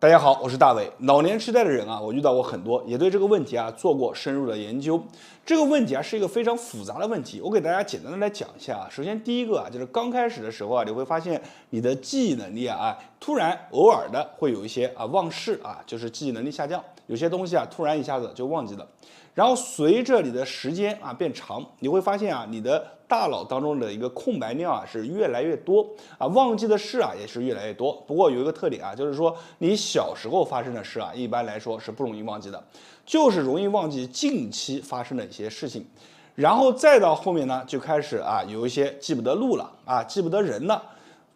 大家好，我是大伟。老年痴呆的人啊，我遇到过很多，也对这个问题啊做过深入的研究。这个问题啊是一个非常复杂的问题，我给大家简单的来讲一下啊。首先第一个啊，就是刚开始的时候啊，你会发现你的记忆能力突然偶尔的会有一些忘事啊，就是记忆能力下降，有些东西啊突然一下子就忘记了。然后随着你的时间变长，你会发现你的大脑当中的一个空白量是越来越多忘记的事也是越来越多。不过有一个特点就是说你小时候发生的事一般来说是不容易忘记的，就是容易忘记近期发生的一些事情。然后再到后面呢，就开始有一些记不得路了记不得人了。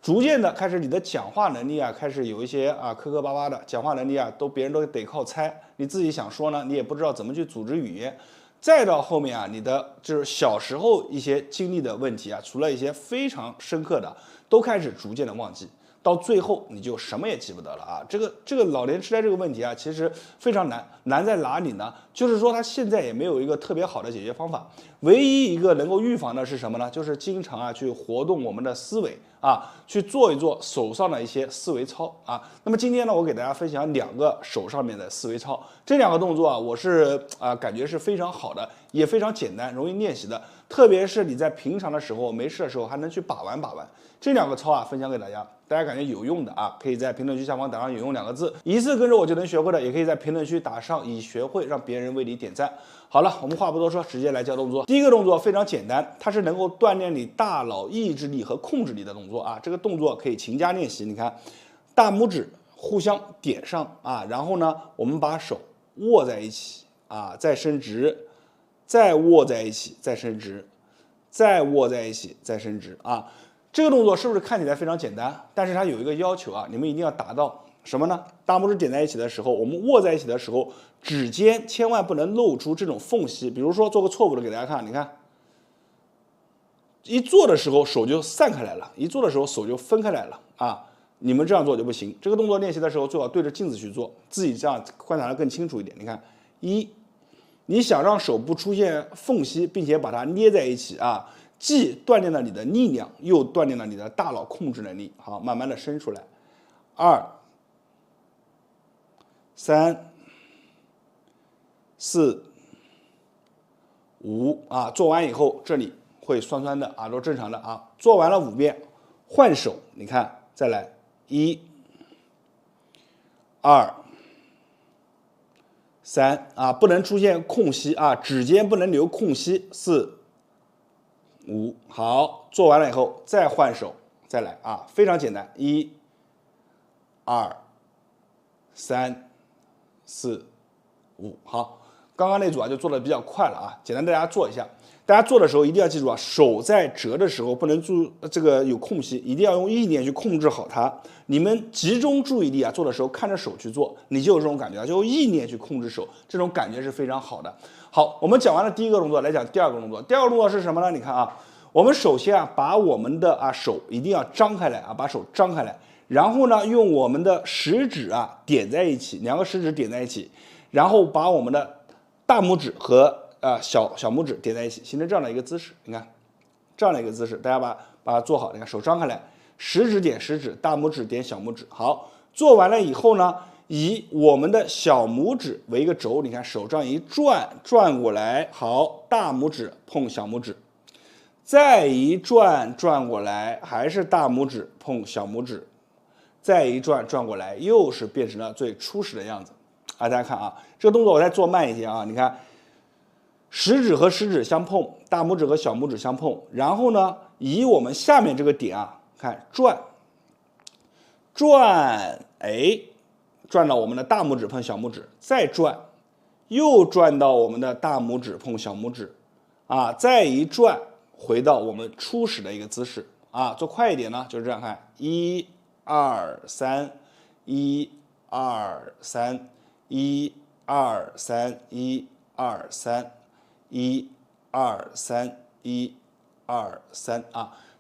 逐渐的开始，你的讲话能力开始有一些磕磕巴巴的，讲话能力别人都得靠猜，你自己想说呢，你也不知道怎么去组织语言。再到后面你的就是小时候一些经历的问题除了一些非常深刻的，都开始逐渐的忘记，到最后你就什么也记不得了这个老年痴呆这个问题其实非常难，难在哪里呢？就是说它现在也没有一个特别好的解决方法，唯一一个能够预防的是什么呢？就是经常去活动我们的思维去做一做手上的一些思维操那么今天呢，我给大家分享2个手上面的思维操，这2个动作我是感觉是非常好的，也非常简单，容易练习的，特别是你在平常的时候没事的时候还能去把玩把玩。这2个操分享给大家，大家感觉有用的可以在评论区下方打上有用2个字，一次跟着我就能学会的，也可以在评论区打上已学会，让别人为你点赞。好了，我们话不多说，直接来教动作。第一个动作非常简单，它是能够锻炼你大脑意志力和控制力的动作这个动作可以勤加练习。你看，大拇指互相点上然后呢，我们把手握在一起再伸直，再握在一起，再伸直，再握在一起，再伸直这个动作是不是看起来非常简单？但是它有一个要求你们一定要达到什么呢？大拇指点在一起的时候，我们握在一起的时候，指尖千万不能露出这种缝隙。比如说做个错误的给大家看，你看，一做的时候手就散开来了，一做的时候手就分开来了你们这样做就不行。这个动作练习的时候最好对着镜子去做，自己这样观察得更清楚一点。你看，你想让手不出现缝隙，并且把它捏在一起既锻炼了你的力量，又锻炼了你的大脑控制能力。好，慢慢的伸出来，2、3、4、5做完以后这里会酸酸的都正常的做完了5遍，换手，你看，再来1、2、3不能出现空隙指尖不能留空隙，4、5，好，做完了以后再换手，再来非常简单，1、2、3、4、5，好，刚刚那组就做的比较快了简单大家做一下。大家做的时候一定要记住手在折的时候不能这个有空隙，一定要用意念去控制好它。你们集中注意力做的时候看着手去做，你就有这种感觉就用意念去控制手，这种感觉是非常好的。好，我们讲完了第一个动作，来讲第2个动作。第2个动作是什么呢？你看我们首先把我们的手一定要张开来把手张开来，然后呢用我们的食指点在一起，2个食指点在一起，然后把我们的大拇指和小拇指点在一起，形成这样的一个姿势。你看，这样的一个姿势，大家把它做好。你看，手张开来，食指点食指，大拇指点小拇指。好，做完了以后呢，以我们的小拇指为一个轴，你看手这样一转，转过来，好，大拇指碰小拇指，再一转，转过来，还是大拇指碰小拇指，再一转，转过来，又是变成了最初始的样子。大家看这个动作我再做慢一些你看。食指和食指相碰，大拇指和小拇指相碰，然后呢，以我们下面这个点看转，转到我们的大拇指碰小拇指，再转，又转到我们的大拇指碰小拇指，再一转，回到我们初始的一个姿势做快一点呢，就是这样看，1、2、3， 1、2、3， 1、2、3， 1、2、3。1、2、3， 1、2、3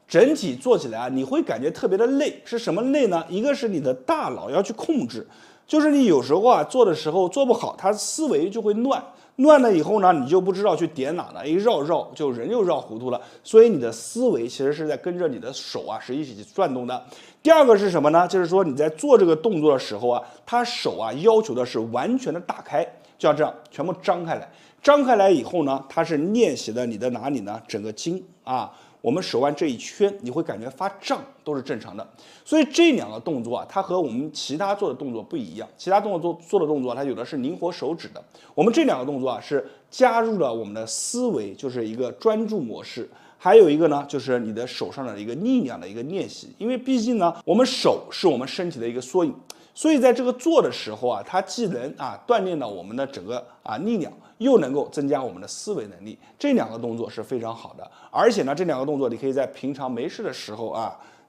整体做起来你会感觉特别的累，是什么累呢？一个是你的大脑要去控制，就是你有时候啊做的时候做不好，它思维就会乱。乱了以后呢，你就不知道去点哪了，一绕就人就绕糊涂了。所以你的思维其实是在跟着你的手啊是一起转动的。第二个是什么呢？就是说你在做这个动作的时候啊，他手啊要求的是完全的打开，就像这样全部张开来。张开来以后呢，它是练习的你的哪里呢？整个筋啊。我们手腕这一圈，你会感觉发胀，都是正常的。所以这两个动作啊，它和我们其他做的动作不一样。其他动作做的动作，它有的是灵活手指的。我们这两个动作啊，是加入了我们的思维，就是一个专注模式。还有一个呢，就是你的手上的一个力量的一个练习。因为毕竟呢，我们手是我们身体的一个缩影。所以在这个做的时候啊，它既能锻炼到我们的整个力量，又能够增加我们的思维能力，这两个动作是非常好的。而且呢，这两个动作你可以在平常没事的时候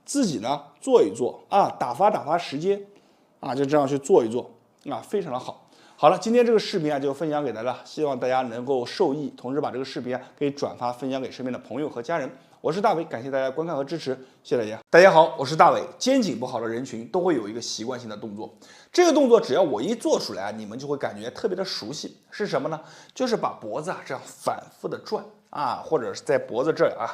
自己呢做一做打发时间就这样去做一做非常的好。好了，今天这个视频就分享给大家，希望大家能够受益，同时把这个视频可以转发分享给身边的朋友和家人。我是大伟，感谢大家观看和支持，谢谢大家。大家好，我是大伟。肩颈不好的人群都会有一个习惯性的动作，这个动作只要我一做出来你们就会感觉特别的熟悉。是什么呢？就是把脖子这样反复的转或者是在脖子这儿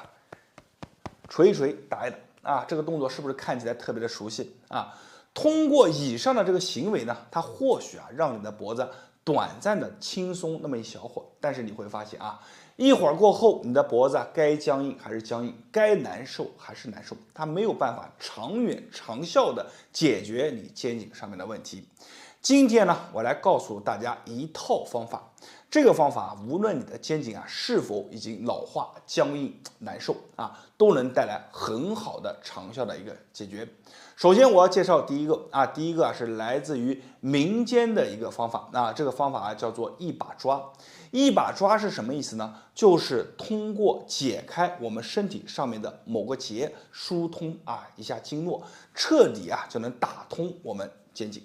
捶一捶打一打这个动作是不是看起来特别的熟悉通过以上的这个行为呢，它或许让你的脖子短暂的轻松那么一小会儿，但是你会发现一会儿过后，你的脖子该僵硬还是僵硬，该难受还是难受，它没有办法长远长效的解决你肩颈上面的问题。今天呢，我来告诉大家一套方法，这个方法无论你的肩颈是否已经老化、僵硬、难受都能带来很好的长效的一个解决。首先我要介绍第一个是来自于民间的一个方法这个方法叫做一把抓。一把抓是什么意思呢？就是通过解开我们身体上面的某个结，疏通一下经络，彻底就能打通我们肩颈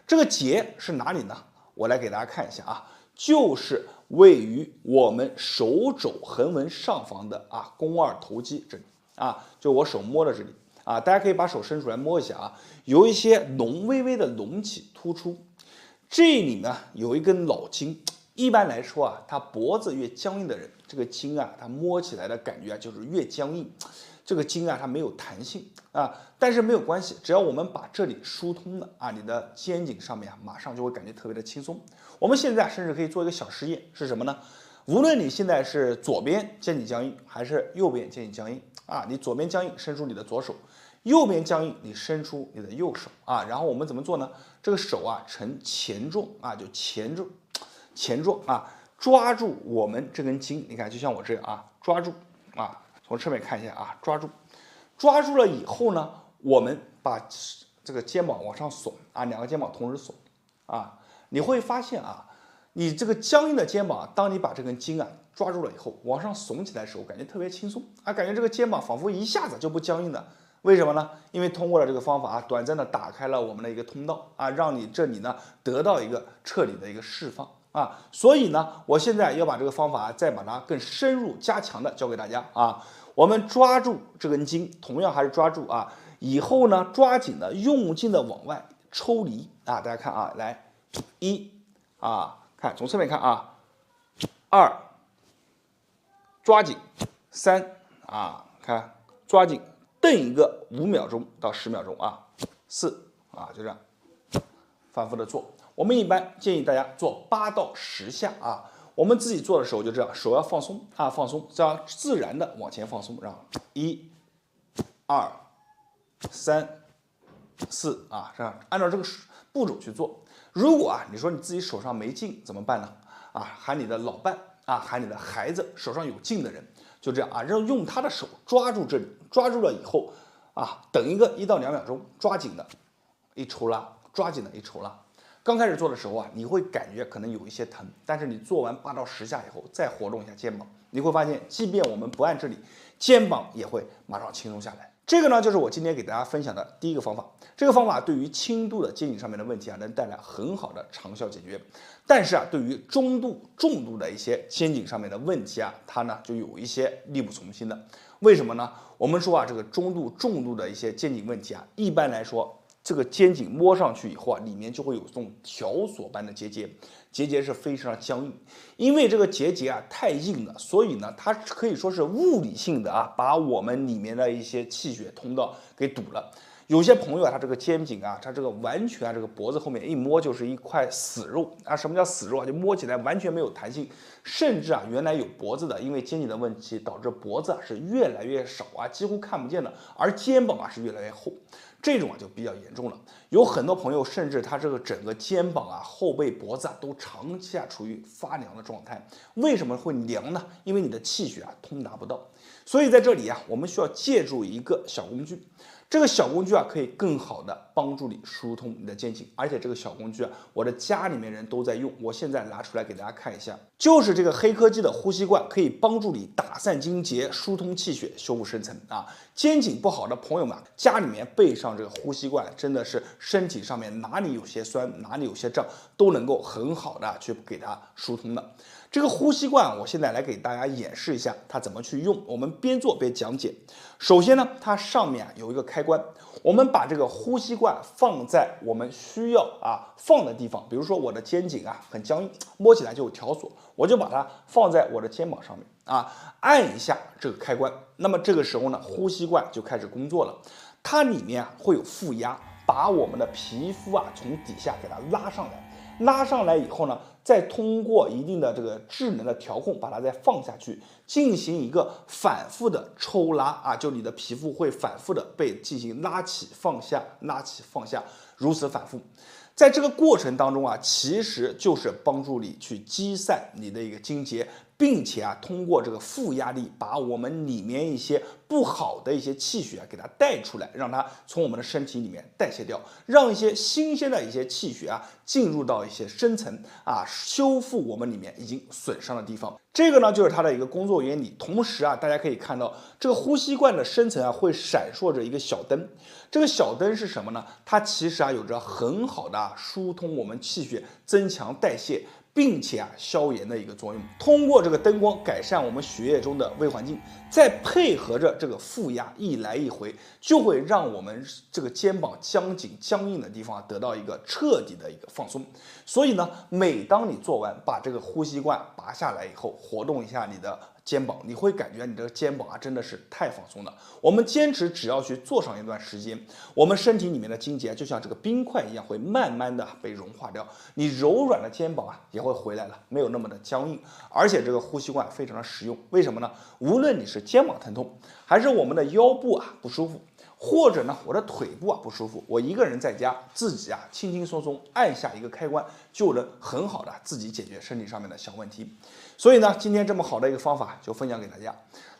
这个结是哪里呢？我来给大家看一下就是位于我们手肘横纹上方的肱二头肌这里就我手摸的这里大家可以把手伸出来摸一下有一些微微的隆起突出，这里呢有一根老筋。一般来说它脖子越僵硬的人，这个筋它摸起来的感觉就是越僵硬，这个筋它没有弹性但是没有关系，只要我们把这里疏通了你的肩颈上面马上就会感觉特别的轻松。我们现在甚至可以做一个小实验，是什么呢？无论你现在是左边肩颈僵硬还是右边肩颈僵硬你左边僵硬伸出你的左手，右边僵硬你伸出你的右手然后我们怎么做呢？这个手呈前状就前状抓住我们这根筋，你看就像我这样抓住从侧面看一下抓住了以后呢，我们把这个肩膀往上耸两个肩膀同时耸你会发现你这个僵硬的肩膀，当你把这根筋抓住了以后，往上耸起来的时候，感觉特别轻松感觉这个肩膀仿佛一下子就不僵硬了。为什么呢？因为通过了这个方法短暂的打开了我们的一个通道让你这里呢得到一个彻底的一个释放所以呢，我现在要把这个方法再把它更深入加强的教给大家我们抓住这根筋，同样还是抓住以后呢，抓紧的用劲的往外抽离大家看来一看从侧面看二抓紧三看抓紧蹬一个5秒钟到10秒钟四就这样反复的做。我们一般建议大家做8到10下我们自己做的时候就这样，手要放松放松，这样自然的往前放松，然后1、2、3、4这样按照这个步骤去做。如果你说你自己手上没劲怎么办呢？喊你的老伴喊你的孩子，手上有劲的人，就这样用他的手抓住这里，抓住了以后等一个1到2秒钟，抓紧的一抽拉，抓紧的一抽拉。刚开始做的时候你会感觉可能有一些疼，但是你做完8到10下以后，再活动一下肩膀，你会发现，即便我们不按这里，肩膀也会马上轻松下来。这个呢，就是我今天给大家分享的第一个方法。这个方法对于轻度的肩颈上面的问题能带来很好的长效解决。但是对于中度、重度的一些肩颈上面的问题它呢就有一些力不从心的。为什么呢？我们说这个中度、重度的一些肩颈问题一般来说这个肩颈摸上去以后啊，里面就会有这种条索般的结节，结节是非常僵硬。因为这个结节啊太硬了，所以呢，它可以说是物理性的啊，把我们里面的一些气血通道给堵了。有些朋友啊，他这个肩颈啊，他这个完全啊，这个脖子后面一摸就是一块死肉啊。什么叫死肉啊？就摸起来完全没有弹性，甚至啊，原来有脖子的，因为肩颈的问题导致脖子啊是越来越少啊，几乎看不见了，而肩膀啊是越来越厚，这种啊就比较严重了。有很多朋友甚至他这个整个肩膀啊、后背、脖子啊都长期啊处于发凉的状态。为什么会凉呢？因为你的气血啊通达不到。所以在这里啊，我们需要借助一个小工具。这个小工具啊，可以更好的帮助你疏通你的肩颈，而且这个小工具啊，我的家里面人都在用，我现在拿出来给大家看一下，就是这个黑科技的呼吸罐，可以帮助你打散筋结、疏通气血、修复深层啊。肩颈不好的朋友们，家里面备上这个呼吸罐，真的是身体上面哪里有些酸、哪里有些胀，都能够很好的去给它疏通的。这个呼吸罐，我现在来给大家演示一下它怎么去用。我们边做边讲解。首先呢，它上面有一个开关，我们把这个呼吸罐放在我们需要放的地方。比如说我的肩颈啊很僵硬，摸起来就有条索，我就把它放在我的肩膀上面按一下这个开关。那么这个时候呢，呼吸罐就开始工作了。它里面会有负压，把我们的皮肤从底下给它拉上来。拉上来以后呢，再通过一定的这个智能的调控，把它再放下去，进行一个反复的抽拉就你的皮肤会反复的被进行拉起放下，拉起放下，如此反复。在这个过程当中其实就是帮助你去击散你的一个筋结，并且通过这个负压力把我们里面一些不好的一些气血给它带出来，让它从我们的身体里面代谢掉，让一些新鲜的一些气血进入到一些深层修复我们里面已经损伤的地方。这个呢就是它的一个工作原理。同时大家可以看到这个呼吸罐的深层会闪烁着一个小灯。这个小灯是什么呢？它其实有着很好的疏通我们气血、增强代谢，并且消炎的一个作用。通过这个灯光改善我们血液中的微环境，再配合着这个负压一来一回，就会让我们这个肩膀僵紧僵硬的地方得到一个彻底的一个放松。所以呢，每当你做完把这个呼吸罐拔下来以后，活动一下你的肩膀，你会感觉你的肩膀真的是太放松了。我们坚持只要去做上一段时间，我们身体里面的筋结就像这个冰块一样，会慢慢的被融化掉，你柔软的肩膀也会回来了，没有那么的僵硬。而且这个呼吸罐非常的实用，为什么呢？无论你是肩膀疼痛，还是我们的腰部不舒服，或者呢我的腿部不舒服，我一个人在家自己轻轻松松按下一个开关，就能很好的自己解决身体上面的小问题。所以呢，今天这么好的一个方法就分享给大家，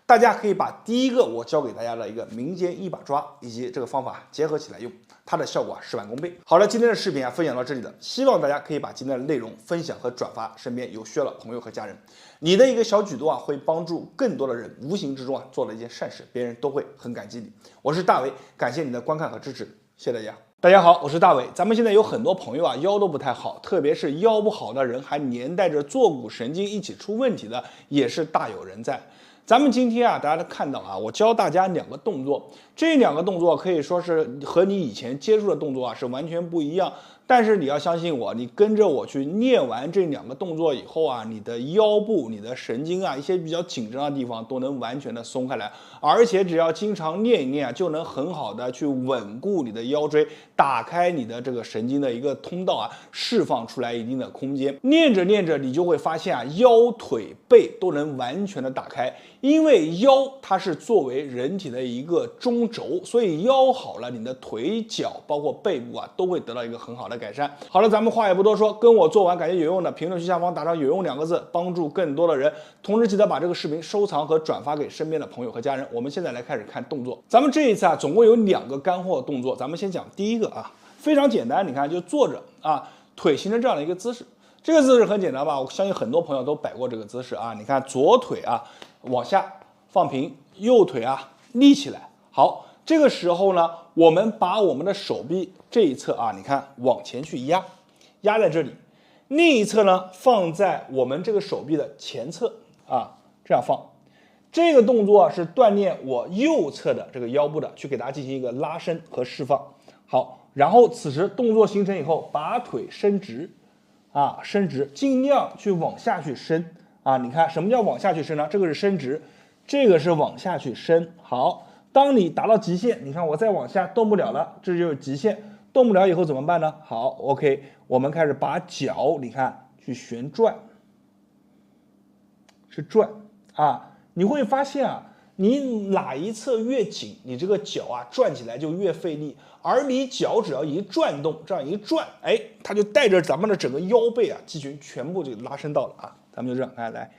大家可以把第一个我教给大家的一个民间一把抓以及这个方法结合起来用，它的效果事半功倍。好了，今天的视频分享到这里了，希望大家可以把今天的内容分享和转发身边有需要的朋友和家人。你的一个小举动会帮助更多的人，无形之中做了一件善事，别人都会很感激你。我是大为，感谢你的观看和支持，谢谢大家。大家好，我是大伟。咱们现在有很多朋友腰都不太好，特别是腰不好的人还连带着坐骨神经一起出问题的，也是大有人在。咱们今天大家都看到我教大家2个动作，这2个动作可以说是和你以前接触的动作是完全不一样。但是你要相信我，你跟着我去练完这2个动作以后你的腰部、你的神经一些比较紧张的地方都能完全的松开来，而且只要经常练一练就能很好的去稳固你的腰椎，打开你的这个神经的一个通道释放出来一定的空间。练着练着，你就会发现腰、腿、背都能完全的打开，因为腰它是作为人体的一个中轴，所以腰好了，你的腿脚包括背部都会得到一个很好的改善。好了，咱们话也不多说，跟我做完感觉有用的，评论区下方打上有用2个字，帮助更多的人。同时记得把这个视频收藏和转发给身边的朋友和家人。我们现在来开始看动作。咱们这一次总共有2个干货动作，咱们先讲第一个非常简单，你看就坐着腿形成这样的一个姿势。这个姿势很简单吧？我相信很多朋友都摆过这个姿势你看左腿往下放平，右腿立起来。好，这个时候呢，我们把我们的手臂这一侧你看往前去压在这里，另一侧呢放在我们这个手臂的前侧这样放。这个动作是锻炼我右侧的这个腰部的，去给大家进行一个拉伸和释放。好，然后此时动作形成以后，把腿伸直，啊，伸直，尽量去往下去伸，啊，你看什么叫往下去伸呢？这个是伸直，这个是往下去伸。好，当你达到极限，你看我再往下动不了了，这就是极限，动不了以后怎么办呢？好 ，OK， 我们开始把脚，你看去旋转，是转啊，你会发现啊。你哪一侧越紧，你这个脚啊转起来就越费力，而你脚只要一转动，这样一转，哎，它就带着咱们的整个腰背啊肌群全部就拉伸到了啊。咱们就这样看来，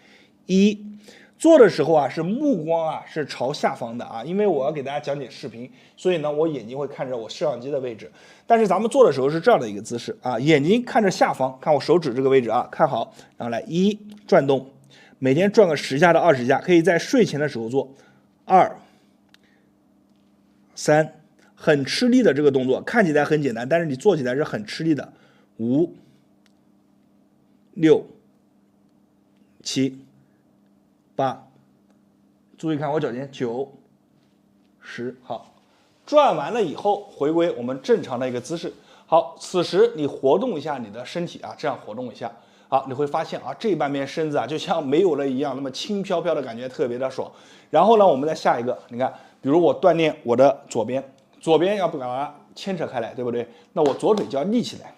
做的时候啊是目光啊是朝下方的啊，因为我要给大家讲解视频，所以呢我眼睛会看着我摄像机的位置。但是咱们做的时候是这样的一个姿势啊，眼睛看着下方，看我手指这个位置啊，看好，然后来转动。每天转个10下到20下，可以在睡前的时候做。2、3，很吃力的这个动作，看起来很简单，但是你做起来是很吃力的。5、6、7、8，注意看我脚尖，9、10，好，转完了以后回归我们正常的一个姿势。好，此时你活动一下你的身体啊，这样活动一下。好，你会发现啊，这半边身子啊，就像没有了一样，那么轻飘飘的感觉特别的爽。然后呢，我们再下一个，你看，比如我锻炼我的左边要不把它牵扯开来，对不对？那我左腿就要立起来，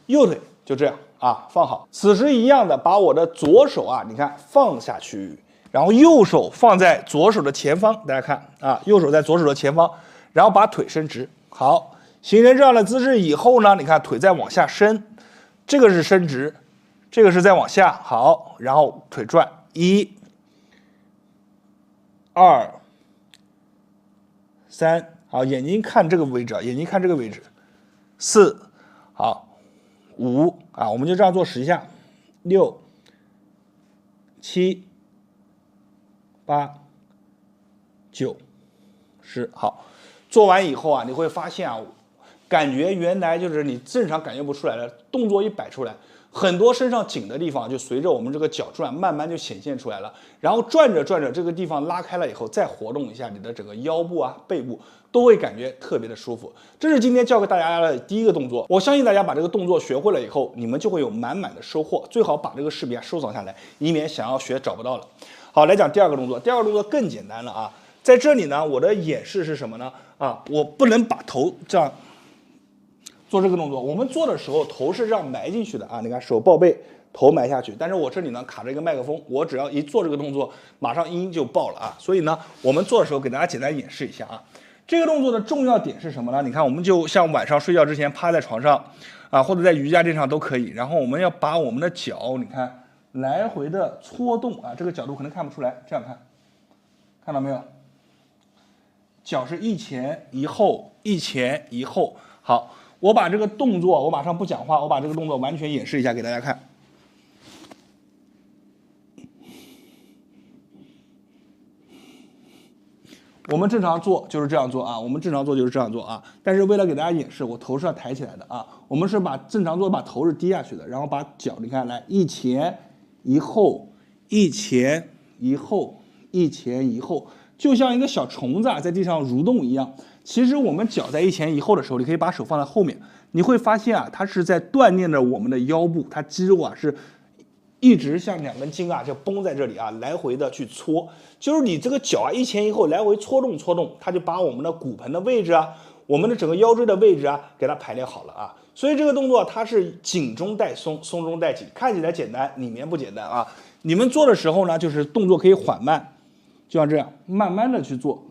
右腿就这样啊，放好。此时一样的，把我的左手啊，你看放下去，然后右手放在左手的前方，大家看啊，右手在左手的前方，然后把腿伸直，好，形成这样的姿势以后呢，你看腿再往下伸。这个是伸直，这个是再往下，好，然后腿转，1、2、3，好，眼睛看这个位置，眼睛看这个位置，4，好，5啊，我们就这样做10下，6、7、8、9、10，好，做完以后啊，你会发现啊。感觉原来就是你正常感觉不出来的，动作一摆出来，很多身上紧的地方就随着我们这个脚转，慢慢就显现出来了。然后转着转着，这个地方拉开了以后，再活动一下你的整个腰部啊、背部，都会感觉特别的舒服。这是今天教给大家的第一个动作，我相信大家把这个动作学会了以后，你们就会有满满的收获。最好把这个视频收藏下来，以免想要学找不到了。好，来讲第二个动作，第二个动作更简单了啊。在这里呢，我的演示是什么呢？啊，我不能把头这样。做这个动作，我们做的时候头是这样埋进去的啊，你看手抱背，头埋下去。但是我这里呢卡着一个麦克风，我只要一做这个动作，马上音就爆了啊。所以呢，我们做的时候给大家简单演示一下啊。这个动作的重要点是什么呢？你看，我们就像晚上睡觉之前趴在床上啊，或者在瑜伽垫上都可以。然后我们要把我们的脚，你看来回的搓动啊，这个角度可能看不出来，这样看，看到没有？脚是一前一后，一前一后，好。我把这个动作，我马上不讲话，我把这个动作完全演示一下给大家看。我们正常做就是这样做啊，我们正常做就是这样做啊。但是为了给大家演示，我头是要抬起来的啊。我们是把正常做把头是低下去的，然后把脚你看来一前一后，一前一后，一前一后，就像一个小虫子啊在地上蠕动一样。其实我们脚在一前一后的时候，你可以把手放在后面，你会发现啊，它是在锻炼着我们的腰部，它肌肉啊是一直像2根筋啊就绷在这里啊，来回的去搓，就是你这个脚啊一前一后来回搓动搓动，它就把我们的骨盆的位置啊，我们的整个腰椎的位置啊给它排列好了啊。所以这个动作它是紧中带松，松中带紧，看起来简单，里面不简单啊。你们做的时候呢，就是动作可以缓慢，就像这样慢慢的去做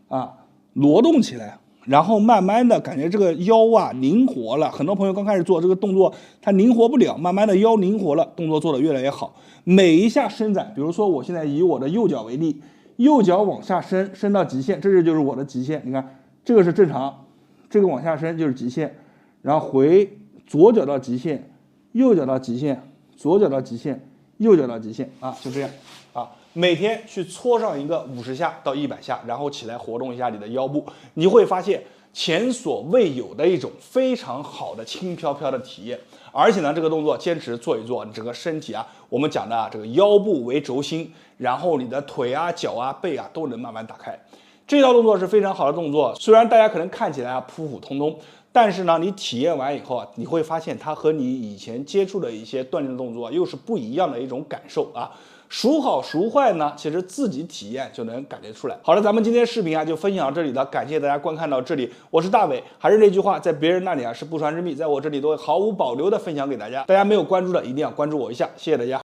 啊。挪动起来，然后慢慢的感觉这个腰啊灵活了。很多朋友刚开始做这个动作，他灵活不了，慢慢的腰灵活了，动作做得越来越好。每一下伸展，比如说我现在以我的右脚为例，右脚往下伸，伸到极限，这就是我的极限。你看，这个是正常，这个往下伸就是极限，然后回左脚到极限，右脚到极限，左脚到极限，右脚到极限啊，就这样啊。每天去搓上一个50下到100下，然后起来活动一下你的腰部，你会发现前所未有的一种非常好的轻飘飘的体验。而且呢，这个动作坚持做一做，你整个身体啊，我们讲的啊，这个腰部为轴心，然后你的腿啊、脚啊、背啊都能慢慢打开。这套动作是非常好的动作，虽然大家可能看起来普普通通，但是呢，你体验完以后你会发现它和你以前接触的一些锻炼的动作又是不一样的一种感受啊。孰好孰坏呢？其实自己体验就能感觉出来。好了，咱们今天视频就分享到这里了，感谢大家观看到这里，我是大伟。还是那句话，在别人那里是不传之秘，在我这里都会毫无保留的分享给大家。大家没有关注的一定要关注我一下，谢谢大家。